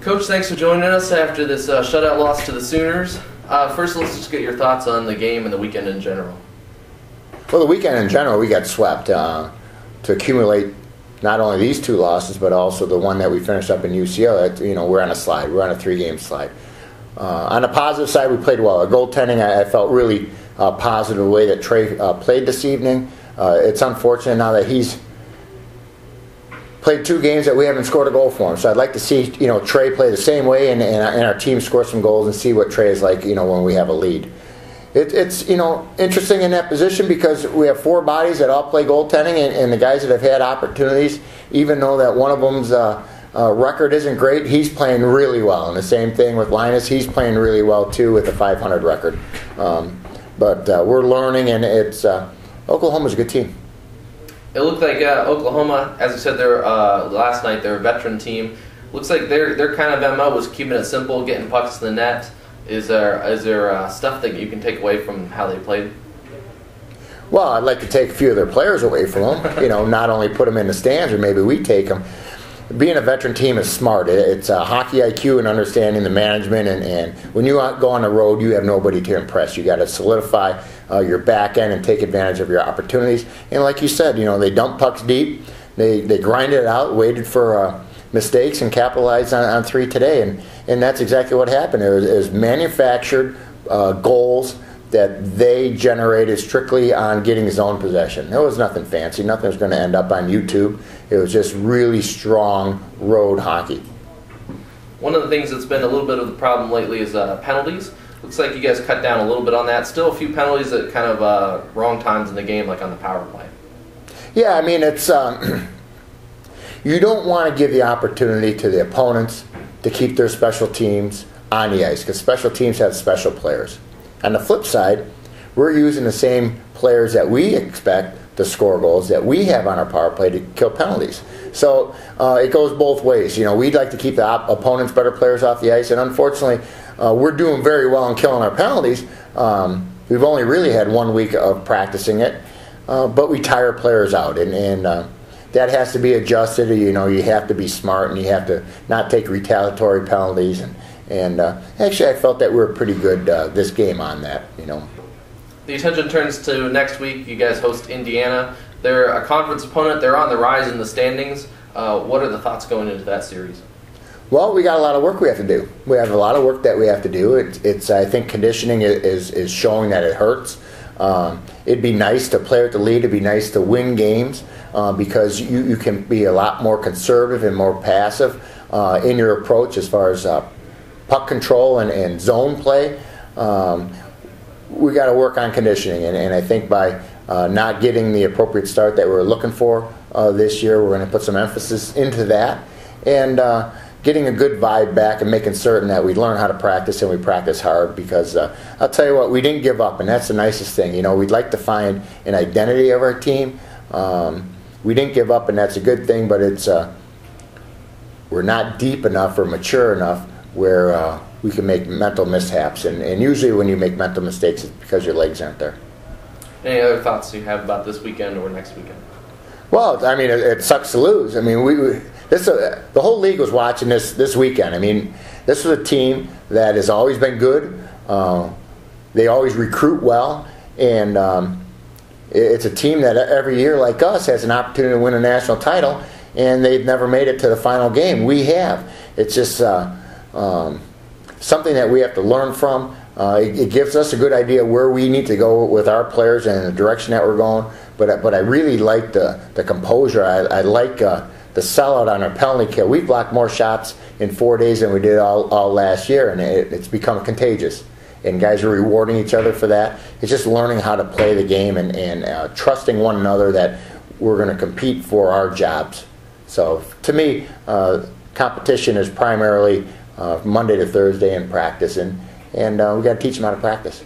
Coach, thanks for joining us after this shutout loss to the Sooners. First, let's just get your thoughts on the game and the weekend in general. Well, the weekend in general, we got swept. To accumulate not only these two losses, but also the one that we finished up in UCO. We're on a slide. We're on a 3-game slide. On the positive side, we played well. Our goaltending, I felt really positive the way that Trey played this evening. It's unfortunate now that he's played 2 games that we haven't scored a goal for him. So I'd like to see Trey play the same way and our team score some goals and see what Trey is like when we have a lead. It's interesting in that position because we have 4 bodies that all play goaltending, and the guys that have had opportunities, even though that one of them's record isn't great, he's playing really well. And the same thing with Linus, he's playing really well too with a 500 record. But we're learning, and it's Oklahoma's a good team. It looked like Oklahoma, as I said there last night, they're a veteran team. Looks like their kind of MO was keeping it simple, getting pucks to the net. Is there stuff that you can take away from how they played? Well, I'd like to take a few of their players away from them. Not only put them in the stands, or maybe we take them. Being a veteran team is smart. It's hockey IQ and understanding the management. And when you go on the road, you have nobody to impress. You got to solidify your back end and take advantage of your opportunities. And like you said, they dump pucks deep. They grinded it out, waited for mistakes, and capitalized on 3 today. And that's exactly what happened. It was manufactured goals that they generated strictly on getting zone possession. There was nothing fancy. Nothing was going to end up on YouTube. It was just really strong road hockey. One of the things that's been a little bit of the problem lately is penalties. Looks like you guys cut down a little bit on that. Still a few penalties at kind of wrong times in the game, like on the power play. Yeah, it's you don't want to give the opportunity to the opponents to keep their special teams on the ice, because special teams have special players. On the flip side, we're using the same players that we expect to score goals that we have on our power play to kill penalties. So it goes both ways. We'd like to keep the opponents' better players off the ice, and unfortunately, we're doing very well in killing our penalties. We've only really had 1 week of practicing it, but we tire players out, and that has to be adjusted. You have to be smart, and you have to not take retaliatory penalties. And actually, I felt that we were pretty good this game on that. The attention turns to next week. You guys host Indiana. They're a conference opponent. They're on the rise in the standings. What are the thoughts going into that series? Well, we got a lot of work we have to do. We have a lot of work that we have to do. It's I think conditioning is showing that it hurts. It'd be nice to play with the lead. It'd be nice to win games because you can be a lot more conservative and more passive in your approach as far as puck control and zone play. We got to work on conditioning, and I think by not getting the appropriate start that we're looking for this year, we're going to put some emphasis into that and getting a good vibe back and making certain that we learn how to practice and we practice hard, because I'll tell you what, we didn't give up, and that's the nicest thing. We'd like to find an identity of our team. We didn't give up, and that's a good thing, but it's we're not deep enough or mature enough where we can make mental mishaps, and usually when you make mental mistakes, it's because your legs aren't there. Any other thoughts you have about this weekend or next weekend? Well, it sucks to lose. The whole league was watching this weekend. This was a team that has always been good. They always recruit well, and it's a team that every year, like us, has an opportunity to win a national title, and they've never made it to the final game. We have. It's just something that we have to learn from. It gives us a good idea where we need to go with our players and the direction that we're going. But I really like the composure. I like the sellout on our penalty kill. We blocked more shots in 4 days than we did all last year, and it's become contagious. And guys are rewarding each other for that. It's just learning how to play the game and trusting one another that we're going to compete for our jobs. So to me, competition is primarily Monday to Thursday in practice, and we got to teach them how to practice.